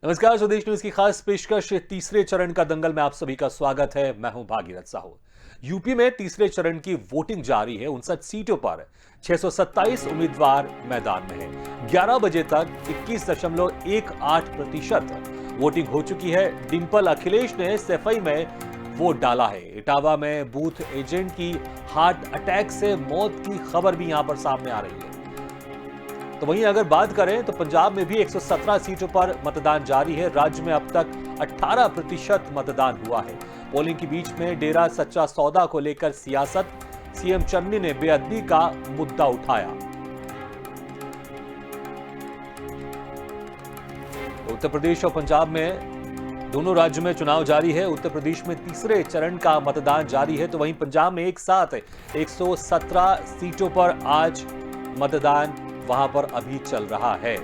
नमस्कार, स्वदेश न्यूज की खास पेशकश तीसरे चरण का दंगल में आप सभी का स्वागत है। मैं हूं भागीरथ साहू। यूपी में तीसरे चरण की वोटिंग जारी है। 59 सीटों पर 627 उम्मीदवार मैदान में हैं। 11 बजे तक 21.18% वोटिंग हो चुकी है। डिंपल अखिलेश ने सैफई में वोट डाला है। इटावा में बूथ एजेंट की हार्ट अटैक से मौत की खबर भी यहां पर सामने आ रही है। तो वहीं अगर बात करें तो पंजाब में भी 117 सीटों पर मतदान जारी है। राज्य में अब तक 18% मतदान हुआ है। पोलिंग के बीच में डेरा सच्चा सौदा को लेकर सियासत, सीएम चन्नी ने बेअदबी का मुद्दा उठाया। उत्तर प्रदेश और पंजाब में दोनों राज्यों में चुनाव जारी है। उत्तर प्रदेश में तीसरे चरण का मतदान जारी है, तो वहीं पंजाब में एक साथ 117 सीटों पर आज मतदान वहां पर अभी चल रहा है।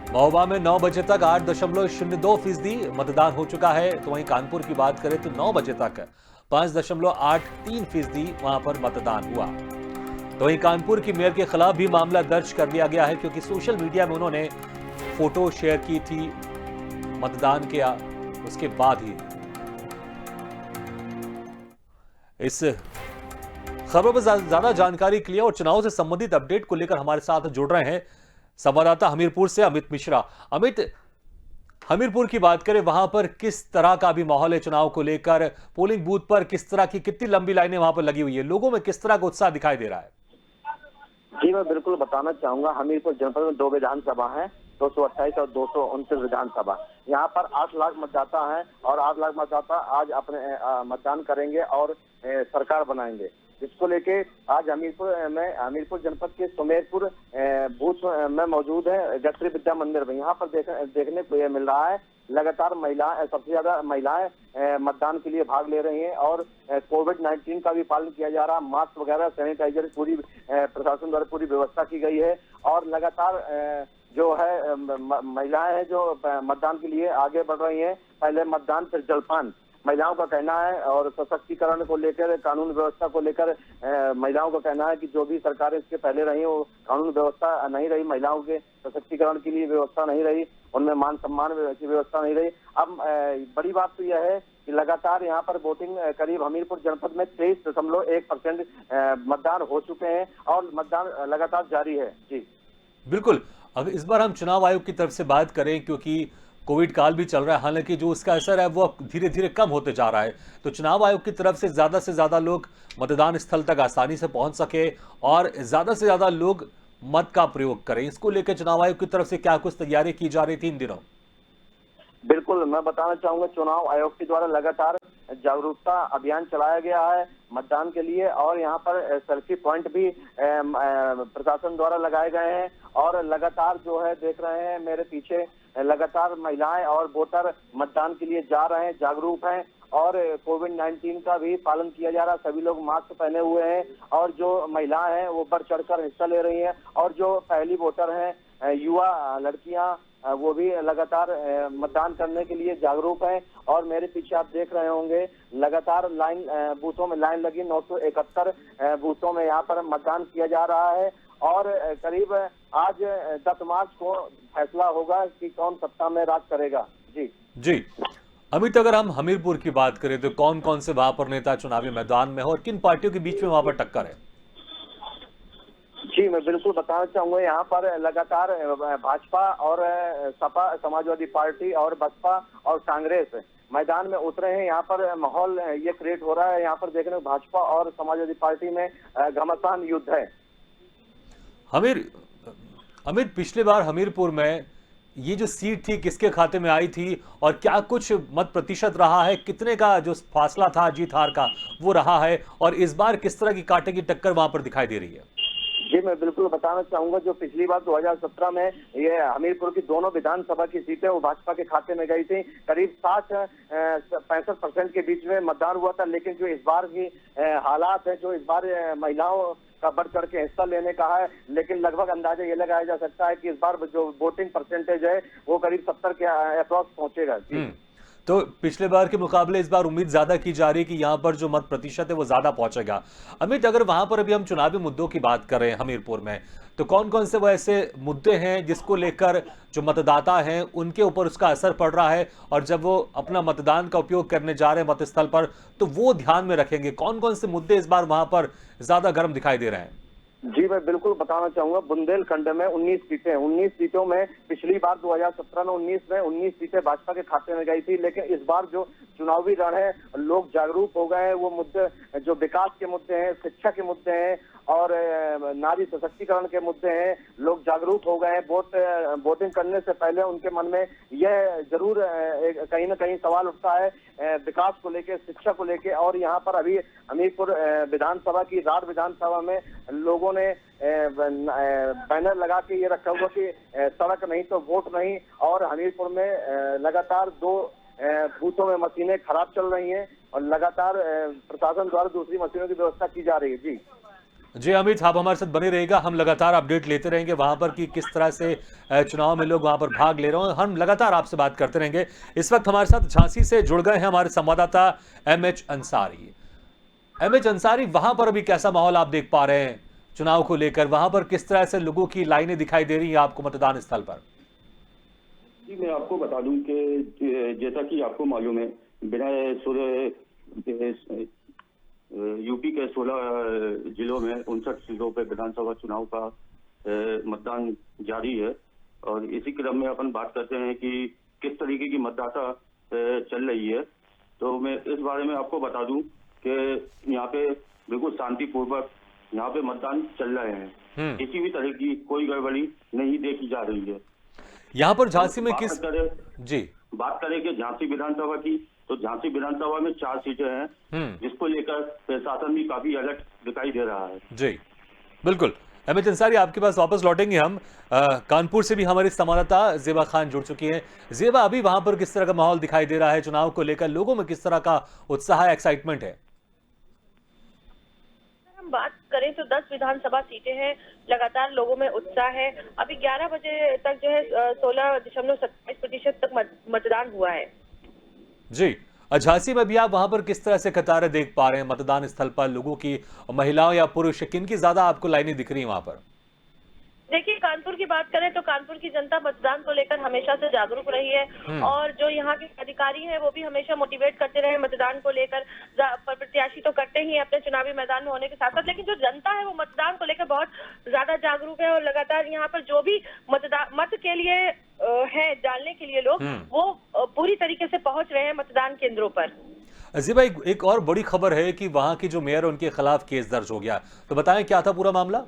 महोबा में 9 बजे तक 8.02% मतदान हो चुका है। तो वहीं कानपुर की बात करें तो 9 बजे तक 5.83% वहां पर मतदान हुआ। तो वहीं कानपुर की मेयर के खिलाफ भी मामला दर्ज कर लिया गया है, क्योंकि सोशल मीडिया में उन्होंने फोटो शेयर की थी मतदान के उसके बाद ही। इस खबरों पर ज्यादा जानकारी के लिए और चुनाव से संबंधित अपडेट को लेकर हमारे साथ जुड़ रहे हैं संवाददाता हमीरपुर से अमित मिश्रा। अमित, हमीरपुर की बात करें, वहां पर किस तरह का भी माहौल है चुनाव को लेकर? पोलिंग बूथ पर किस तरह की कितनी लंबी लाइनें वहां पर लगी हुई है? लोगों में किस तरह का उत्साह दिखाई दे रहा है? जी, मैं बिल्कुल बताना चाहूंगा। हमीरपुर जनपद में 2 विधानसभा है, 228 और 229 विधानसभा। यहाँ पर 8 लाख मतदाता हैं और 8 लाख मतदाता आज अपने मतदान करेंगे और सरकार बनाएंगे। जिसको लेके आज हमीरपुर जनपद के सुमेरपुर बूथ में मौजूद है गत्री विद्या मंदिर में। यहाँ पर देखने को यह मिल रहा है लगातार सबसे ज्यादा महिलाएं मतदान के लिए भाग ले रही हैं और कोविड-19 का भी पालन किया जा रहा है। मास्क वगैरह, सैनिटाइजर पूरी प्रशासन द्वारा पूरी व्यवस्था की गई है और लगातार जो है महिलाएं हैं जो मतदान के लिए आगे बढ़ रही हैं। पहले मतदान फिर जलपान, महिलाओं का कहना है। और सशक्तिकरण को लेकर, कानून व्यवस्था को लेकर महिलाओं का कहना है कि जो भी सरकारें इसके पहले रही वो कानून व्यवस्था नहीं रही, महिलाओं के सशक्तिकरण के लिए व्यवस्था नहीं रही, उनमें मान सम्मान की व्यवस्था नहीं रही। अब बड़ी बात तो यह है कि लगातार यहाँ पर वोटिंग करीब हमीरपुर जनपद में 23.1% मतदान हो चुके हैं और मतदान लगातार जारी है। जी बिल्कुल। अगर इस बार हम चुनाव आयोग की तरफ से बात करें, क्योंकि कोविड काल भी चल रहा है, हालांकि जो उसका असर है वो धीरे धीरे कम होते जा रहा है, तो चुनाव आयोग की तरफ से ज्यादा लोग मतदान स्थल तक आसानी से पहुंच सके और ज्यादा से ज्यादा लोग मत का प्रयोग करें, इसको लेकर चुनाव आयोग की तरफ से क्या कुछ तैयारी की जा रही थी इन दिनों? बिल्कुल, मैं बताना चाहूंगा चुनाव आयोग के द्वारा लगातार जागरूकता अभियान चलाया गया है मतदान के लिए और यहाँ पर सेल्फी पॉइंट भी प्रशासन द्वारा लगाए गए हैं और लगातार जो है देख रहे हैं मेरे पीछे लगातार महिलाएं और वोटर मतदान के लिए जा रहे हैं, जागरूक हैं और कोविड-19 का भी पालन किया जा रहा है। सभी लोग मास्क पहने हुए हैं और जो महिलाएं हैं वो बढ़ चढ़कर हिस्सा ले रही हैं और जो पहली वोटर हैं युवा लड़कियां वो भी लगातार मतदान करने के लिए जागरूक हैं और मेरे पीछे आप देख रहे होंगे लगातार लाइन बूथों में लाइन लगी। 971 बूथों में यहाँ पर मतदान किया जा रहा है और करीब आज 10 मार्च को फैसला होगा कि कौन सत्ता में राज करेगा। जी जी अमित, अगर हम हमीरपुर की बात करें तो कौन कौन से वहां पर नेता चुनावी मैदान में हो और किन पार्टियों के बीच में वहां पर टक्कर है? जी, मैं बिल्कुल बताना चाहूंगा। यहाँ पर लगातार भाजपा और सपा, समाजवादी पार्टी और बसपा और कांग्रेस मैदान में उतरे हैं। यहाँ पर माहौल ये क्रिएट हो रहा है, यहाँ पर देखने भाजपा और समाजवादी पार्टी में घमासान युद्ध है। अमित, पिछले बार हमीरपुर में ये जो सीट थी किसके खाते में आई थी और क्या कुछ मत प्रतिशत रहा है? कितने का जो फासला था जीत हार का वो रहा है और इस बार किस तरह की कांटे की टक्कर वहां पर दिखाई दे रही है? जी, मैं बिल्कुल बताना चाहूंगा। जो पिछली बार 2017 में ये हमीरपुर की दोनों विधानसभा की सीटें वो भाजपा के खाते में गई थी। करीब 60-65% के बीच में मतदान हुआ था, लेकिन जो इस बार की हालात है, जो इस बार महिलाओं का बढ़ चढ़ के हिस्सा लेने का है, लेकिन लगभग अंदाजा ये लगाया जा सकता है कि इस बार जो वोटिंग परसेंटेज है वो करीब 70 के अप्रॉक्स पहुंचेगा। तो पिछले बार के मुकाबले इस बार उम्मीद ज्यादा की जा रही है कि यहाँ पर जो मत प्रतिशत है वो ज्यादा पहुंचेगा। अमित, अगर वहां पर अभी हम चुनावी मुद्दों की बात करें हमीरपुर में, तो कौन कौन से वो ऐसे मुद्दे हैं जिसको लेकर जो मतदाता हैं उनके ऊपर उसका असर पड़ रहा है, और जब वो अपना मतदान का उपयोग करने जा रहे हैं मतस्थल पर तो वो ध्यान में रखेंगे? कौन कौन से मुद्दे इस बार वहां पर ज्यादा गर्म दिखाई दे रहे हैं? जी मैं बिल्कुल बताना चाहूंगा। बुंदेलखंड में 19 सीटें, 19 सीटों में पिछली बार 2017 में 19 सीटें भाजपा के खाते में गई थी, लेकिन इस बार जो चुनावी रण है लोग जागरूक हो गए हैं। वो मुद्दे जो विकास के मुद्दे हैं, शिक्षा के मुद्दे हैं और नारी सशक्तिकरण के मुद्दे हैं, लोग जागरूक हो गए हैं। वोटिंग करने से पहले उनके मन में यह जरूर कहीं ना कहीं सवाल उठता है विकास को लेके, शिक्षा को लेके। और यहाँ पर अभी हमीरपुर विधानसभा की राड विधानसभा में लोगों ने बैनर लगा के ये रखा हुआ कि सड़क नहीं तो वोट नहीं। और हमीरपुर में लगातार 2 बूथों में मशीनें खराब चल रही हैं और लगातार प्रशासन द्वारा दूसरी मशीनों की व्यवस्था की जा रही है। जी जी अमित, आप हमारे साथ बने रहेगा, हम लगातार अपडेट लेते रहेंगे वहां पर कि किस तरह से चुनाव में लोग वहां पर भाग ले रहे हैं। हम लगातार आपसे बात करते रहेंगे। इस वक्त हमारे साथ झांसी से जुड़ गए हैं हमारे संवाददाता एमएच अंसारी। एमएच अंसारी, वहां पर अभी कैसा माहौल आप देख पा रहे हैं चुनाव को लेकर? वहां पर किस तरह से लोगों की लाइनें दिखाई दे रही है आपको मतदान स्थल पर? जी मैं आपको बता दूं कि जैसा कि आपको मालूम है, बिना यूपी के 16 जिलों में 59 सीटों पर विधानसभा चुनाव का मतदान जारी है। और इसी क्रम में अपन बात करते हैं कि किस तरीके की मतदाता चल रही है। तो मैं इस बारे में आपको बता दूं कि यहाँ पे बिल्कुल शांतिपूर्वक यहाँ पे मतदान चल रहे हैं। किसी भी तरह की कोई गड़बड़ी नहीं देखी जा रही है। यहाँ पर झांसी में किस बात करें कि झांसी विधानसभा की, तो झांसी विधानसभा में 4 सीटें हैं जिसको लेकर प्रशासन भी काफी अलर्ट दिखाई दे रहा है। जी बिल्कुल। एमएच अंसारी, आपके पास वापस लौटेंगे हम। कानपुर से भी हमारी संवाददाता जेबा खान जुड़ चुकी हैं। जेबा, अभी वहां पर किस तरह का माहौल दिखाई दे रहा है चुनाव को लेकर? लोगों में किस तरह का उत्साह, एक्साइटमेंट है? बात करें तो 10 विधानसभा सीटें हैं, लगातार लोगों में उत्साह है। अभी 11 बजे तक जो है 16.27% तक मतदान हुआ है। जी, झांसी में भी आप वहां पर किस तरह से कतारें देख पा रहे हैं मतदान स्थल पर? लोगों की, महिलाओं या पुरुष, किनकी ज्यादा आपको लाइनें दिख रही है वहां पर? देखिए, कानपुर की बात करें तो कानपुर की जनता मतदान को लेकर हमेशा से जागरूक रही है और जो यहाँ के अधिकारी हैं वो भी हमेशा मोटिवेट करते रहे मतदान को लेकर। प्रत्याशी तो करते ही अपने चुनावी मैदान में होने के साथ साथ, लेकिन जो जनता है वो मतदान को लेकर बहुत ज्यादा जागरूक है। और लगातार यहाँ पर जो भी मत के लिए है डालने के लिए लोग, वो पूरी तरीके से पहुंच रहे हैं मतदान केंद्रों पर। जी भाई, एक और बड़ी खबर है कि वहां की जो मेयर, उनके खिलाफ केस दर्ज हो गया, तो बताएं क्या था पूरा मामला?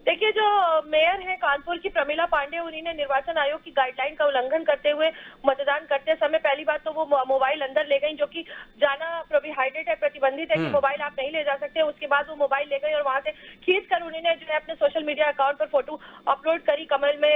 देखिए, जो मेयर है कानपुर की प्रमिला पांडे, उन्हीं ने निर्वाचन आयोग की गाइडलाइन का उल्लंघन करते हुए मतदान करते समय पहली बात तो वो मोबाइल अंदर ले गई, जो कि जाना प्रोहिबिटेड है, प्रतिबंधित है कि मोबाइल आप नहीं ले जा सकते। उसके बाद वो मोबाइल ले गई और वहां से खींच कर उन्होंने जो है अपने सोशल मीडिया अकाउंट पर फोटो अपलोड करी कमल में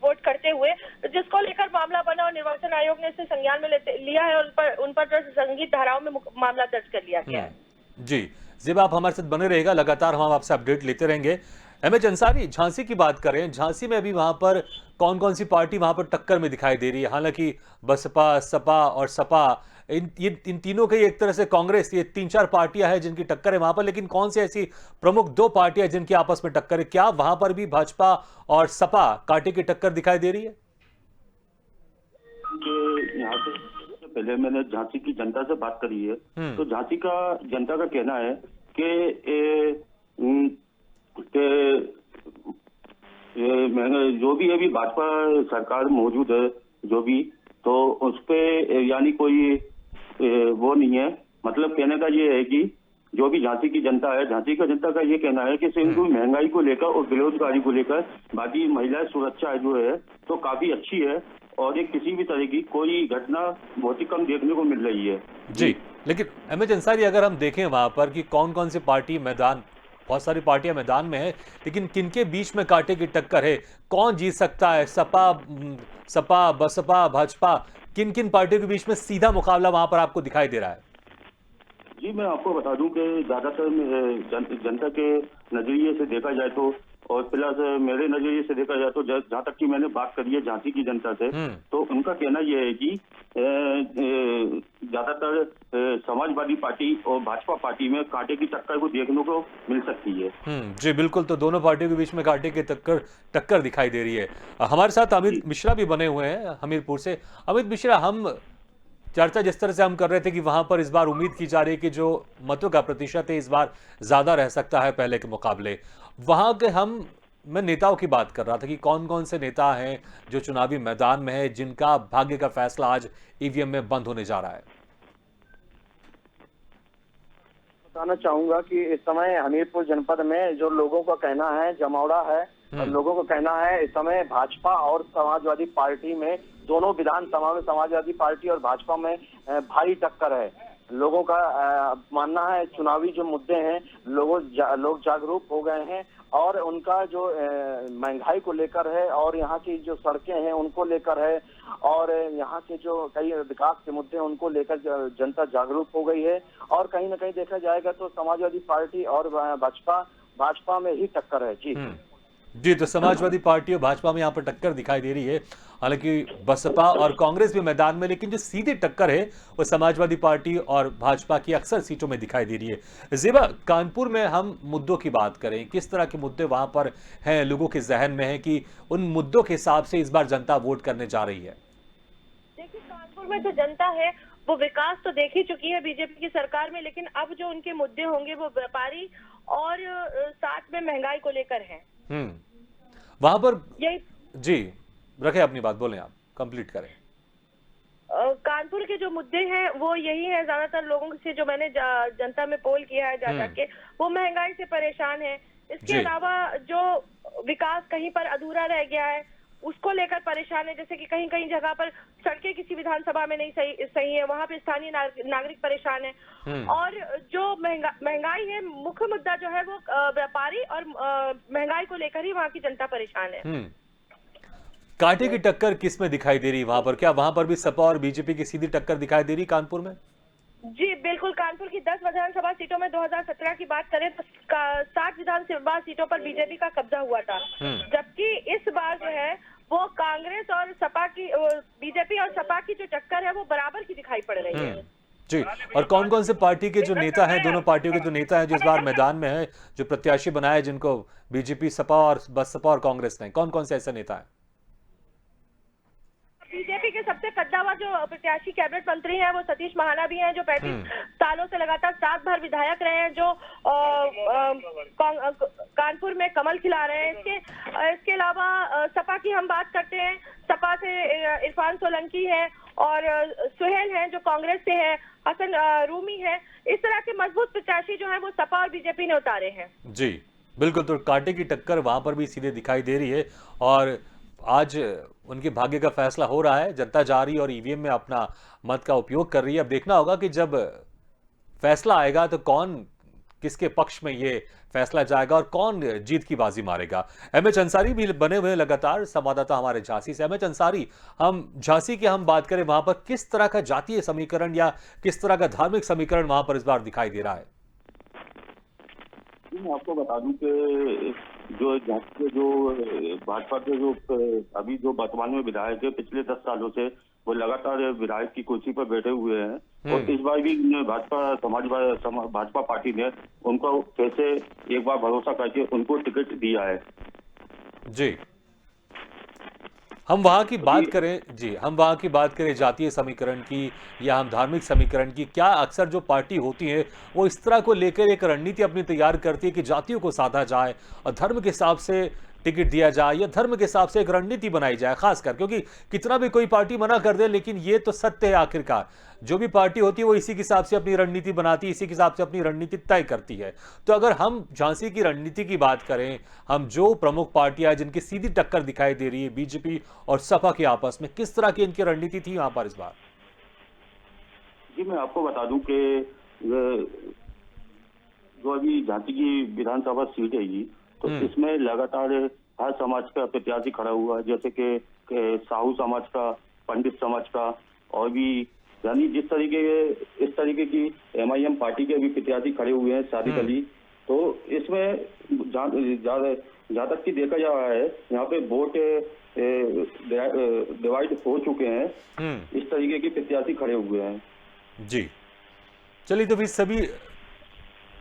वोट करते हुए, जिसको लेकर मामला बना और निर्वाचन आयोग ने इसे संज्ञान में लिया है और उन पर संगीत धाराओं में मामला दर्ज कर लिया गया है। जी जेब, आप हमारे साथ बने रहेगा, लगातार हम आपसे अपडेट लेते रहेंगे। एमएच अंसारी, झांसी की बात करें, झांसी में अभी वहां पर कौन कौन सी पार्टी वहां पर टक्कर में दिखाई दे रही है? हालांकि बसपा, सपा और सपा, इन तीनों की एक तरह से कांग्रेस, ये 3-4 पार्टियां हैं जिनकी टक्कर है वहां पर, लेकिन कौन सी ऐसी प्रमुख 2 पार्टियां जिनकी आपस में टक्कर है? क्या वहां पर भी भाजपा और सपा कांटे की टक्कर दिखाई दे रही है? यहाँ से पहले मैंने झांसी की जनता से बात करी है, तो झांसी का जनता का कहना है कि जो भी अभी भाजपा सरकार मौजूद है जो भी, तो उस पे यानी कोई वो नहीं है। मतलब कहने का ये है कि जो भी झांसी की जनता है, झांसी का जनता का ये कहना है कि इनको महंगाई को लेकर और बेरोजगारी को लेकर, बाकी महिला सुरक्षा जो है तो काफी अच्छी है और ये किसी भी तरह की कोई घटना बहुत ही कम देखने को मिल रही है। जी, लेकिन एमएच अंसारी, अगर हम देखें वहां पर कि कौन कौन सी पार्टी मैदान, बहुत सारी पार्टियां मैदान में है, लेकिन किनके बीच में कांटे की टक्कर है? कौन जीत सकता है? सपा, बसपा, भाजपा, किन किन पार्टियों के बीच में सीधा मुकाबला वहां पर आपको दिखाई दे रहा है? जी मैं आपको बता दूं कि ज्यादातर जनता के नजरिए से देखा जाए तो और प्लस मेरे नजरिए से देखा जाए तो जहाँ तक कि मैंने बात करी है झांसी की जनता से, तो उनका कहना यह है कि ज्यादातर समाजवादी पार्टी और भाजपा पार्टी में कांटे की टक्कर को देखने को मिल सकती है। जी बिल्कुल, तो दोनों पार्टियों के बीच में कांटे की टक्कर दिखाई दे रही है। हमारे साथ अमित मिश्रा भी बने हुए हैं हमीरपुर से। अमित मिश्रा, हम चर्चा जिस तरह से हम कर रहे थे कि वहां पर इस बार उम्मीद की जा रही है कि जो मतों का प्रतिशत है इस बार ज्यादा रह सकता है पहले के मुकाबले, वहां के मैं नेताओं की बात कर रहा था कि कौन कौन से नेता हैं जो चुनावी मैदान में है, जिनका भाग्य का फैसला आज ईवीएम में बंद होने जा रहा है। बताना चाहूंगा कि इस समय हमीरपुर जनपद में जो लोगों का कहना है जमावड़ा है, और लोगों का कहना है इस समय भाजपा और समाजवादी पार्टी में, दोनों विधानसभा में समाजवादी पार्टी और भाजपा में भारी टक्कर है। लोगों का मानना है चुनावी जो मुद्दे हैं लोग जागरूक हो गए हैं, और उनका जो महंगाई को लेकर है और यहाँ की जो सड़कें हैं उनको लेकर है, और यहाँ के जो कई विकास के मुद्दे हैं उनको लेकर जनता जागरूक हो गई है। और कहीं ना कहीं देखा जाएगा तो समाजवादी पार्टी और भाजपा में ही टक्कर है। जी, तो समाजवादी पार्टी और भाजपा में यहाँ पर टक्कर दिखाई दे रही है। हालांकि बसपा और कांग्रेस भी मैदान में, लेकिन जो सीधी टक्कर है वो समाजवादी पार्टी और भाजपा की अक्सर सीटों में दिखाई दे रही है। ज़ेबा, कानपुर में हम मुद्दों की बात करें, किस तरह के मुद्दे वहां पर हैं, लोगों के जहन में है कि उन मुद्दों के हिसाब से इस बार जनता वोट करने जा रही है? देखिए, कानपुर में जो जनता है वो विकास तो देख ही चुकी है बीजेपी की सरकार में, लेकिन अब जो उनके मुद्दे होंगे वो व्यापारी और साथ में महंगाई को लेकर है। वहां पर यही जी रखे अपनी बात, बोलें आप, कंप्लीट करें। कानपुर के जो मुद्दे हैं वो यही है, ज्यादातर लोगों से जो मैंने जनता में पोल किया है जाके, वो महंगाई से परेशान है। इसके अलावा जो विकास कहीं पर अधूरा रह गया है उसको लेकर परेशान है, जैसे कि कहीं कहीं जगह पर सड़कें किसी विधानसभा में नहीं सही है, वहां पे स्थानीय नागरिक परेशान है। और जो महंगाई है, मुख्य मुद्दा जो है वो व्यापारी और महंगाई को लेकर ही वहां की जनता परेशान है। कांटे की टक्कर किस में दिखाई दे रही वहां पर? क्या वहां पर भी सपा और बीजेपी की सीधी टक्कर दिखाई दे रही कानपुर में? जी बिल्कुल, कानपुर की 10 विधानसभा सीटों में 2017 की बात करें तो 60 विधानसभा सीटों पर बीजेपी का कब्जा हुआ था, जबकि इस बार जो है वो कांग्रेस और सपा की, बीजेपी और सपा की जो टक्कर है वो बराबर की दिखाई पड़ रही है। जी, और कौन कौन से पार्टी के जो नेता हैं, दोनों पार्टियों के जो नेता हैं जो इस बार मैदान में है, जो प्रत्याशी बनाए जिनको बीजेपी, सपा और बसपा और कांग्रेस ने, कौन कौन से ऐसे नेता है? बीजेपी के सबसे कद्दावर जो प्रत्याशी कैबिनेट मंत्री हैं वो सतीश महाना भी हैं, जो 35 सालों से लगातार 7 बार विधायक रहे हैं, जो कानपुर में कमल खिला रहे हैं। इसके अलावा सपा की हम बात करते हैं, सपा से इरफान सोलंकी है और सुहेल हैं जो कांग्रेस से है, हसन रूमी है। इस तरह के मजबूत प्रत्याशी जो है वो सपा और बीजेपी ने उतारे हैं। जी बिल्कुल, तो कांटे की टक्कर वहां पर भी सीधे दिखाई दे रही है और आज उनके भाग्य का फैसला हो रहा है। जनता जा रही है और ईवीएम में अपना मत का उपयोग कर रही है। अब देखना होगा कि जब फैसला आएगा तो कौन किसके पक्ष में ये फैसला जाएगा और कौन जीत की बाजी मारेगा। एमएच अंसारी भी बने हुए लगातार संवाददाता हमारे झांसी से। एमएच अंसारी, हम झांसी की हम बात करें, वहां पर किस तरह का जातीय समीकरण या किस तरह का धार्मिक समीकरण वहां पर इस बार दिखाई दे रहा है? मैं आपको बता दूं कि जो भाजपा के जो अभी जो वर्तमान में विधायक है, पिछले 10 सालों से वो लगातार विधायक की कुर्सी पर बैठे हुए हैं और इस बार भी भाजपा पार्टी ने उनको फिर से एक बार भरोसा करके उनको टिकट दिया है। जी, हम वहां की बात करें, जी हम वहां की बात करें जातीय समीकरण की या हम धार्मिक समीकरण की, क्या अक्सर जो पार्टी होती है वो इस तरह को लेकर एक रणनीति अपनी तैयार करती है कि जातियों को साधा जाए और धर्म के हिसाब से टिकट दिया जाए या धर्म के हिसाब से एक रणनीति बनाई जाए? खासकर क्योंकि कितना भी कोई पार्टी मना कर दे, लेकिन ये तो सत्य है, आखिरकार जो भी पार्टी होती है वो इसी के हिसाब से अपनी रणनीति बनाती है, इसी के हिसाब से अपनी रणनीति तय करती है। तो अगर हम झांसी की रणनीति की बात करें, हम जो प्रमुख पार्टियां जिनकी सीधी टक्कर दिखाई दे रही है बीजेपी और सपा के आपस में, किस तरह की इनकी रणनीति थी यहाँ पर इस बार? जी, मैं आपको बता दूं कि जो अभी झांसी की विधानसभा सीट है ये, तो इसमें लगातार हर समाज का प्रत्याशी खड़ा हुआ है, जैसे कि साहू समाज का, पंडित समाज का, और भी यानी इस तरीके की एमआईएम पार्टी के भी प्रत्याशी खड़े हुए हैं सादिक अली। तो इसमें जहाँ तक कि देखा जा रहा है यहाँ पे वोट डिवाइड हो चुके हैं। इस तरीके के प्रत्याशी खड़े हुए हैं। जी, चलिए तो फिर सभी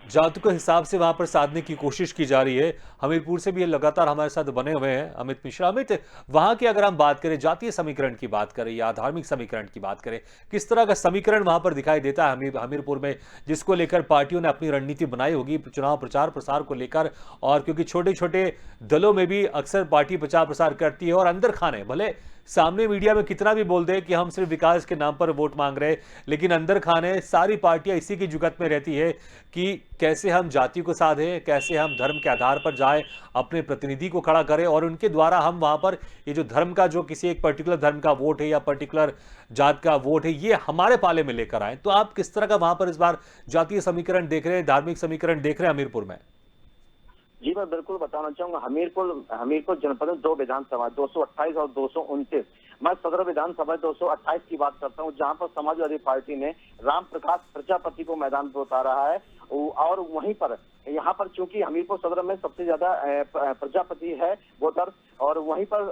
जातों के हिसाब से वहां पर साधने की कोशिश की जा रही है। हमीरपुर से भी ये लगातार हमारे साथ बने हुए हैं अमित मिश्रा। अमित, वहां की अगर हम बात करें, जातीय समीकरण की बात करें या धार्मिक समीकरण की बात करें, किस तरह का समीकरण वहां पर दिखाई देता है हमीरपुर में, जिसको लेकर पार्टियों ने अपनी रणनीति बनाई होगी चुनाव प्रचार प्रसार को लेकर? और क्योंकि छोटे छोटे दलों में भी अक्सर पार्टी प्रचार प्रसार करती है और अंदर खाने भले सामने मीडिया में कितना भी बोल दे कि हम सिर्फ विकास के नाम पर वोट मांग रहे हैं, लेकिन अंदर खाने सारी पार्टियां इसी की जुगत में रहती है कि कैसे हम जाति को साधें, कैसे हम धर्म के आधार पर जाएं, अपने प्रतिनिधि को खड़ा करें और उनके द्वारा हम वहां पर ये जो धर्म का, जो किसी एक पर्टिकुलर धर्म का वोट है या पर्टिकुलर जात का वोट है, ये हमारे पाले में लेकर आए। तो आप किस तरह का वहां पर इस बार जातीय समीकरण देख रहे हैं, धार्मिक समीकरण देख रहे हैं हमीरपुर में? जी मैं बिल्कुल बताना चाहूंगा, हमीरपुर जनपद में 2 विधानसभा 228 और 229। मैं सदर विधानसभा 228 की बात करता हूं, जहां पर समाजवादी पार्टी ने राम प्रकाश प्रजापति को मैदान पर उतारा है। और वहीं पर यहाँ पर चूंकि हमीरपुर सदर में सबसे ज्यादा प्रजापति है वोटर, और वहीं पर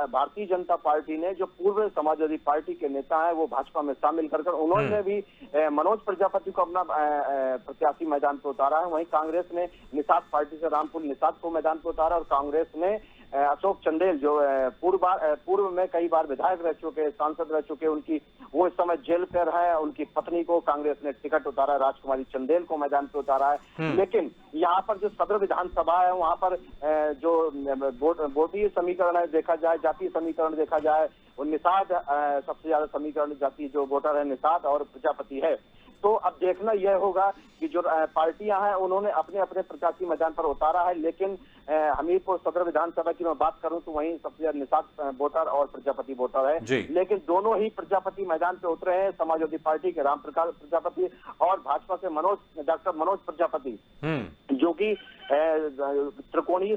भारतीय जनता पार्टी ने जो पूर्व समाजवादी पार्टी के नेता है वो भाजपा में शामिल कर उन्होंने भी मनोज प्रजापति को अपना प्रत्याशी मैदान पर उतारा है। वहीं कांग्रेस ने निषाद पार्टी से रामपुर निषाद को मैदान पर उतारा और कांग्रेस ने अशोक चंदेल जो पूर्व में कई बार विधायक रह चुके, सांसद रह चुके, उनकी वो इस समय जेल पर है, उनकी पत्नी को कांग्रेस ने टिकट उतारा, राजकुमारी चंदेल को मैदान पे उतारा है। लेकिन यहाँ पर जो सदर विधानसभा है वहाँ पर जो वोटीय समीकरण है देखा जाए, जातीय समीकरण देखा जाए, वो निषाद सबसे ज्यादा समीकरण जातीय जो वोटर है निषाद और प्रजापति है। तो अब देखना यह होगा कि जो पार्टियां हैं उन्होंने अपने अपने प्रत्याशी मैदान पर उतारा है, लेकिन हमीरपुर सदर विधानसभा की मैं बात करूं तो वहीं सबसे ज्यादा निषाद वोटर और प्रजापति वोटर है। लेकिन दोनों ही प्रजापति मैदान पे उतरे हैं, समाजवादी पार्टी के राम प्रकाश प्रजापति और भाजपा से डॉक्टर मनोज प्रजापति, जो कि त्रिकोणीय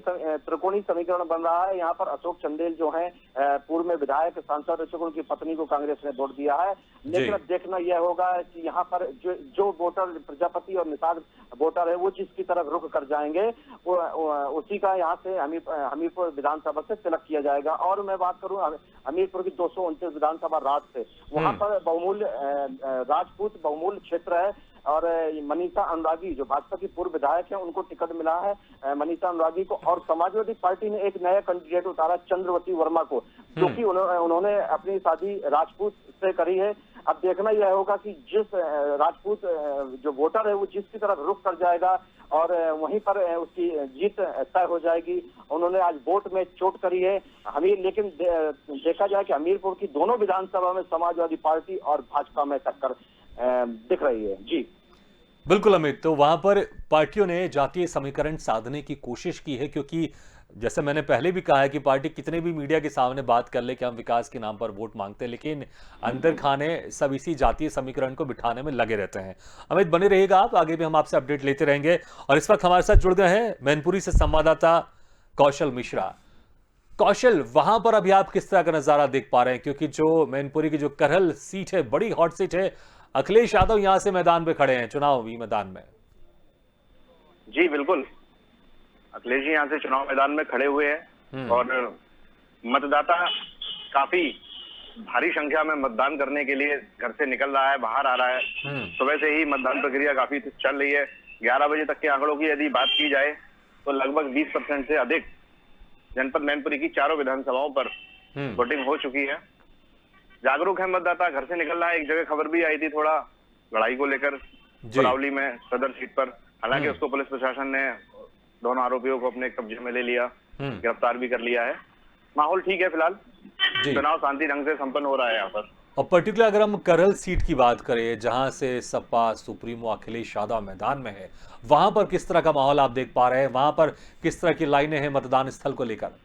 समीकरण बन रहा है। यहाँ पर अशोक चंदेल जो है पूर्व में विधायक सांसद रह चुके, उनकी पत्नी को कांग्रेस ने वोट दिया है। लेकिन अब देखना यह होगा कि यहाँ पर जो वोटर प्रजापति और निषाद वोटर है वो जिसकी तरफ रुख कर जाएंगे उसी का यहाँ से हमीरपुर विधानसभा से तिलक किया जाएगा। और मैं बात करूँ हमीरपुर की 229 विधानसभा राज से, वहाँ पर बहुमूल्य राजपूत बहुमूल्य क्षेत्र है और मनीषा अनुरागी जो भाजपा की पूर्व विधायक है उनको टिकट मिला है मनीषा अनुरागी को। और समाजवादी पार्टी ने एक नया कैंडिडेट उतारा चंद्रवती वर्मा को, जो कि उन्होंने अपनी शादी राजपूत से करी है। अब देखना यह होगा कि जिस राजपूत जो वोटर है वो जिसकी तरफ रुख कर जाएगा और वहीं पर उसकी जीत तय हो जाएगी। उन्होंने आज वोट में चोट करी है लेकिन देखा जाए कि हमीरपुर की दोनों विधानसभा में समाजवादी पार्टी और भाजपा में टक्कर दिख रही है। जी बिल्कुल अमित, तो वहां पर पार्टियों ने जातीय समीकरण साधने की कोशिश की है, क्योंकि जैसे मैंने पहले भी कहा है कि पार्टी कितने भी मीडिया के सामने बात कर ले कि हम विकास के नाम पर वोट मांगते हैं, लेकिन अंदर खाने सब इसी जातीय समीकरण को बिठाने में लगे रहते हैं। अमित बने रहिएगा आप, आगे भी हम आपसे अपडेट लेते रहेंगे। और इस वक्त हमारे साथ जुड़ गए हैं मैनपुरी से संवाददाता कौशल मिश्रा। कौशल, वहां पर अभी आप किस तरह का नजारा देख पा रहे हैं, क्योंकि जो मैनपुरी की जो करहल सीट है बड़ी हॉट सीट है, अखिलेश यादव यहां से मैदान पे खड़े हैं चुनावी मैदान में। जी बिल्कुल, अखिलेश जी यहाँ से चुनाव मैदान में खड़े हुए हैं और मतदाता काफी भारी संख्या में मतदान करने के लिए घर से निकल रहा है, बाहर आ रहा है। सुबह से ही मतदान प्रक्रिया काफी चल रही है। 11 बजे तक के आंकड़ों की यदि बात की जाए तो लगभग 20% से अधिक जनपद मैनपुरी की चारों विधानसभाओं पर वोटिंग हो चुकी है। जागरूक है मतदाता, घर से निकल रहा है। एक जगह खबर भी आई थी थोड़ा लड़ाई को लेकर बरावली में सदर सीट पर, हालांकि उसको पुलिस प्रशासन ने दोनों आरोपियों को अपने कब्जे में ले लिया, गिरफ्तार भी कर लिया है। माहौल ठीक है फिलहाल, चुनाव शांति ढंग से संपन्न हो रहा है यहाँ पर। और पर्टिकुलर अगर हम करहल सीट की बात करें जहां से सपा सुप्रीमो अखिलेश यादव मैदान में है, वहां पर किस तरह का माहौल आप देख पा रहे हैं? वहां पर किस तरह की लाइनें हैं मतदान स्थल को लेकर?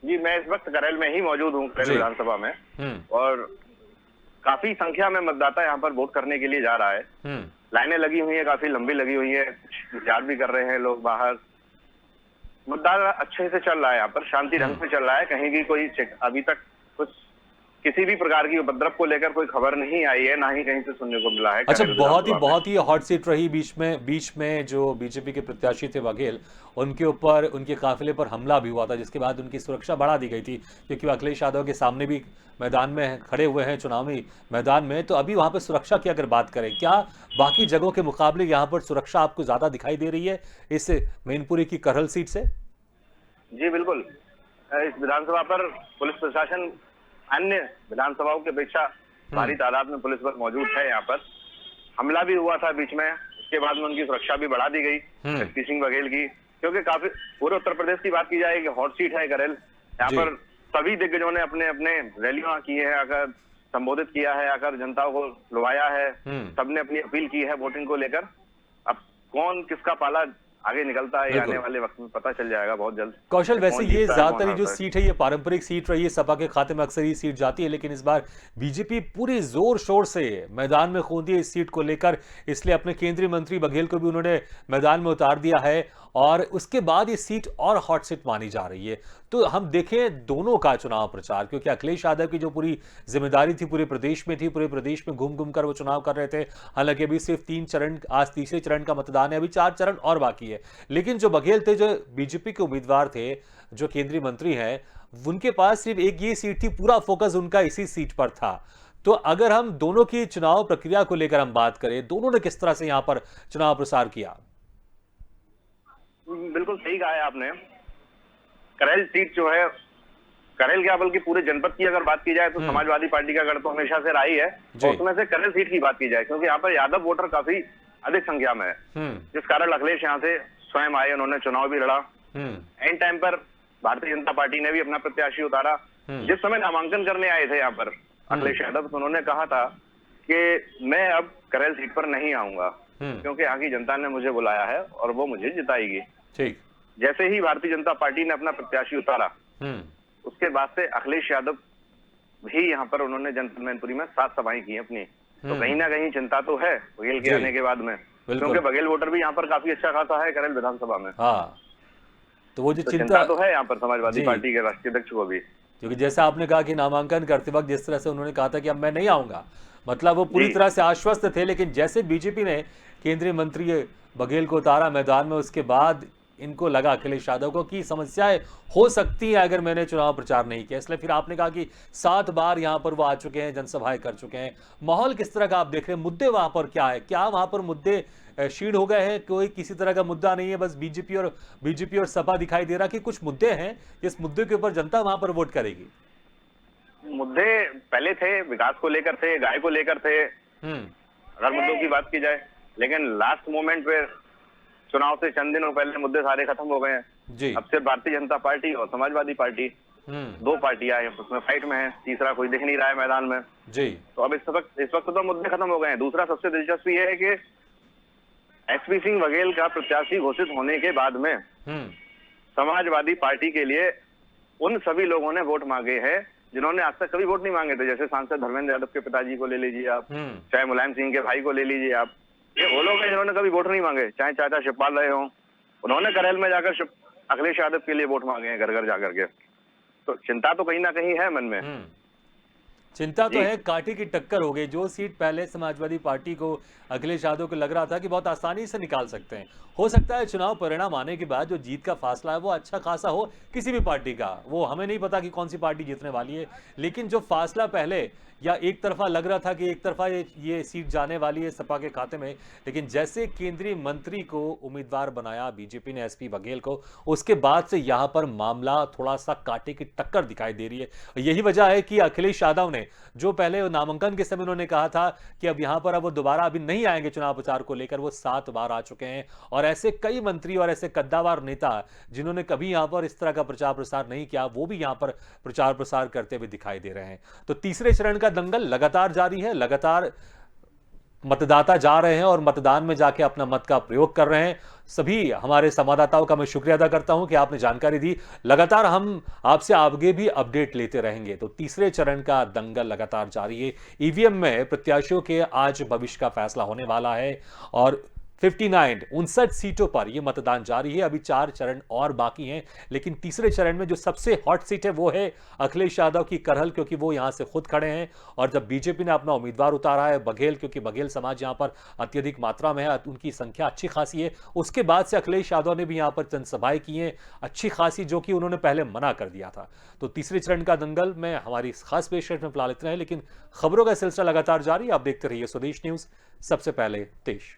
जी मैं इस वक्त करहल में ही मौजूद हूँ, करहल विधानसभा में, और काफी संख्या में मतदाता यहाँ पर वोट करने के लिए जा रहा है। लाइनें लगी हुई है, काफी लंबी लगी हुई है, इंतजार भी कर रहे हैं लोग बाहर। मतदान अच्छे से चल रहा है यहाँ पर, शांति ढंग से चल रहा है। कहीं भी कोई अभी तक कुछ किसी भी प्रकार की उपद्रव को लेकर कोई खबर नहीं आई है, ना ही कहीं से सुनने को मिला है। अच्छा, करेल विधानसभा में। बहुत ही हॉट सीट रही बीच में जो बीजेपी के प्रत्याशी थे बघेल, उनके ऊपर, उनके काफिले पर हमला भी हुआ था, जिसके बाद उनकी सुरक्षा बढ़ा दी गई थी, क्योंकि वो अखिलेश यादव के सामने भी मैदान में खड़े हुए हैं, चुनावी मैदान में। तो अभी वहां पर सुरक्षा की अगर बात करें, क्या बाकी जगहों के मुकाबले यहाँ पर सुरक्षा आपको ज्यादा दिखाई दे रही है इस मैनपुरी की करहल सीट से? जी बिल्कुल, इस विधानसभा पर पुलिस प्रशासन अन्य विधानसभाओं की अपेक्षा भारी तादाद में पुलिस बल मौजूद है। यहाँ पर हमला भी हुआ था बीच में, उसके बाद में उनकी सुरक्षा भी बढ़ा दी गई एसपी सिंह बघेल की, क्योंकि काफी पूरे उत्तर प्रदेश की बात की जाए कि हॉट सीट है करेल। यहाँ पर सभी दिग्गजों ने अपने अपने रैलियां की है, आकर संबोधित किया है, आकर जनता को लुभाया है, सबने अपनी अपील की है वोटिंग को लेकर। अब कौन किसका पाला आगे निकलता है, आने वाले वक्त में पता चल जाएगा बहुत जल्द। कौशल, वैसे ये ज्यादातर जो सीट है, ये पारंपरिक सीट रही है, सपा के खाते में अक्सर ये सीट जाती है, लेकिन इस बार बीजेपी पूरी जोर शोर से मैदान में कूदी है इस सीट को लेकर, इसलिए अपने केंद्रीय मंत्री बघेल को भी उन्होंने मैदान में उतार दिया है, और उसके बाद ये सीट और हॉट सीट मानी जा रही है। तो हम देखें दोनों का चुनाव प्रचार, क्योंकि अखिलेश यादव की जो पूरी जिम्मेदारी थी पूरे प्रदेश में थी, पूरे प्रदेश में घूम घूम कर वो चुनाव कर रहे थे। हालांकि अभी सिर्फ 3 चरण, आज तीसरे चरण का मतदान है, अभी 4 चरण और बाकी है। लेकिन जो बघेल थे, जो बीजेपी के उम्मीदवार थे, जो केंद्रीय मंत्री हैं, उनके पास सिर्फ एक ये सीट थी, पूरा फोकस उनका इसी सीट पर था। तो अगर हम दोनों की चुनाव प्रक्रिया को लेकर हम बात करें, दोनों ने किस तरह से यहां पर चुनाव प्रसार किया? बिल्कुल सही कहा है आपने। करेल सीट जो है, करेल क्या बल्कि पूरे जनपद की अगर बात की जाए तो समाजवादी पार्टी का गढ़ तो हमेशा से रहा ही है, और उसमें से करेल सीट की बात की जाए, क्योंकि यहाँ पर यादव वोटर काफी अधिक संख्या में है, जिस कारण अखिलेश यहाँ से स्वयं आए, उन्होंने चुनाव भी लड़ा। एंड टाइम पर भारतीय जनता पार्टी ने भी अपना प्रत्याशी उतारा। जिस समय नामांकन करने आए थे यहाँ पर अखिलेश यादव, तो उन्होंने कहा था कि मैं अब करेल सीट पर नहीं आऊंगा, क्योंकि यहाँ की जनता ने मुझे बुलाया है और वो मुझे जिताएगी। ठीक। जैसे ही भारतीय जनता पार्टी ने अपना प्रत्याशी उतारा, उसके बाद से अखिलेश यादव भी यहाँ पर उन्होंने जनपद मैनपुरी में 7 सभाएं की अपनी। तो कहीं ना कहीं चिंता तो है बघेल के आने के बाद में, क्योंकि बघेल वोटर भी यहाँ पर काफी अच्छा खासा है करेल विधानसभा में। हाँ, तो वो जो चिंता तो है यहाँ पर समाजवादी पार्टी के राष्ट्रीय अध्यक्ष को भी, क्योंकि जैसा आपने कहा कि नामांकन करते वक्त जिस तरह से उन्होंने कहा था कि अब मैं नहीं आऊंगा, मतलब वो पूरी तरह से आश्वस्त थे। लेकिन जैसे बीजेपी ने केंद्रीय मंत्री बघेल को उतारा मैदान में, उसके बाद इनको लगा अखिलेश यादव को कि समस्याएं हो सकती है अगर मैंने चुनाव प्रचार नहीं किया, इसलिए फिर आपने कहा कि 7 बार यहां पर वो आ चुके हैं, जनसभाएं कर चुके हैं। माहौल किस तरह का आप देख रहे हैं? मुद्दे वहां पर क्या है? क्या वहां पर मुद्दे क्षीण हो गए हैं? कोई किसी तरह का मुद्दा नहीं है, बस बीजेपी और सपा दिखाई दे रहा कि कुछ मुद्दे हैं, जिस मुद्दे के ऊपर जनता वहां पर वोट करेगी? मुद्दे पहले थे, विकास को लेकर थे, गाय को लेकर थे, अगर मुद्दों की बात की जाए, लेकिन लास्ट मोमेंट पे चुनाव से चंद दिनों पहले मुद्दे सारे खत्म हो गए हैं। अब सिर्फ भारतीय जनता पार्टी और समाजवादी पार्टी 2 पार्टियां हैं, उसमें फाइट में है, तीसरा कोई दिख नहीं रहा है मैदान में जी। तो अब इस वक्त तो मुद्दे खत्म हो गए हैं। दूसरा सबसे दिलचस्प ये है कि एसपी सिंह बघेल का प्रत्याशी घोषित होने के बाद में समाजवादी पार्टी के लिए उन सभी लोगों ने वोट मांगे हैं जिन्होंने आज तक कभी वोट नहीं मांगे थे। जैसे सांसद धर्मेंद्र यादव के पिताजी को ले लीजिए आप, चाहे मुलायम सिंह के भाई को ले लीजिए आप, ये वो लोग हैं जिन्होंने कभी वोट नहीं मांगे। चाहे चाचा शिवपाल रहे हों, उन्होंने करेल में जाकर अखिलेश यादव के लिए वोट मांगे हैं घर घर जाकर के। तो चिंता तो कहीं ना कहीं है मन में। चिंता तो है, कांटे की टक्कर हो गई। जो सीट पहले समाजवादी पार्टी को, अखिलेश यादव को लग रहा था कि बहुत आसानी से निकाल सकते हैं, हो सकता है चुनाव परिणाम आने के बाद जो जीत का फासला है वो अच्छा खासा हो किसी भी पार्टी का, वो हमें नहीं पता कि कौन सी पार्टी जीतने वाली है, लेकिन जो फासला पहले या एक तरफा लग रहा था कि एक तरफा ये सीट जाने वाली है सपा के खाते में, लेकिन जैसे केंद्रीय मंत्री को उम्मीदवार बनाया बीजेपी ने एसपी बघेल को, उसके बाद से यहां पर मामला थोड़ा सा कांटे की टक्कर दिखाई दे रही है। यही वजह है कि अखिलेश यादव ने, जो पहले नामांकन के समय उन्होंने कहा था कि अब यहां पर अब वो दोबारा अभी नहीं आएंगे चुनाव प्रचार को लेकर, वो 7 बार आ चुके हैं। और ऐसे कई मंत्री और ऐसे कद्दावर नेता जिन्होंने कभी यहां पर इस तरह का प्रचार प्रसार नहीं किया, वो भी यहां पर प्रचार प्रसार करते हुए दिखाई दे रहे हैं। तो तीसरे चरण का दंगल लगातार जारी है, लगातार मतदाता जा रहे हैं और मतदान में जाके अपना मत का प्रयोग कर रहे हैं। सभी हमारे संवाददाताओं का मैं शुक्रिया अदा करता हूं कि आपने जानकारी दी। लगातार हम आपसे आगे भी अपडेट लेते रहेंगे। तो तीसरे चरण का दंगल लगातार जारी है। ईवीएम में प्रत्याशियों के आज भविष्य का फैसला होने वाला है और 59 सीटों पर यह मतदान जारी है। अभी 4 चरण और बाकी हैं, लेकिन तीसरे चरण में जो सबसे हॉट सीट है वो है अखिलेश यादव की करहल, क्योंकि वो यहां से खुद खड़े हैं। और जब बीजेपी ने अपना उम्मीदवार उतारा है बघेल, क्योंकि बघेल समाज यहां पर अत्यधिक मात्रा में है, उनकी संख्या अच्छी खासी है। उसके बाद से अखिलेश यादव ने भी यहां पर जनसभाएं की हैं अच्छी खासी, जो कि उन्होंने पहले मना कर दिया था। तो तीसरे चरण का दंगल में हमारी इस खास पेशकश में फिलहाल इतना है, लेकिन खबरों का सिलसिला लगातार जारी। आप देखते रहिए स्वदेश न्यूज, सबसे पहले देश।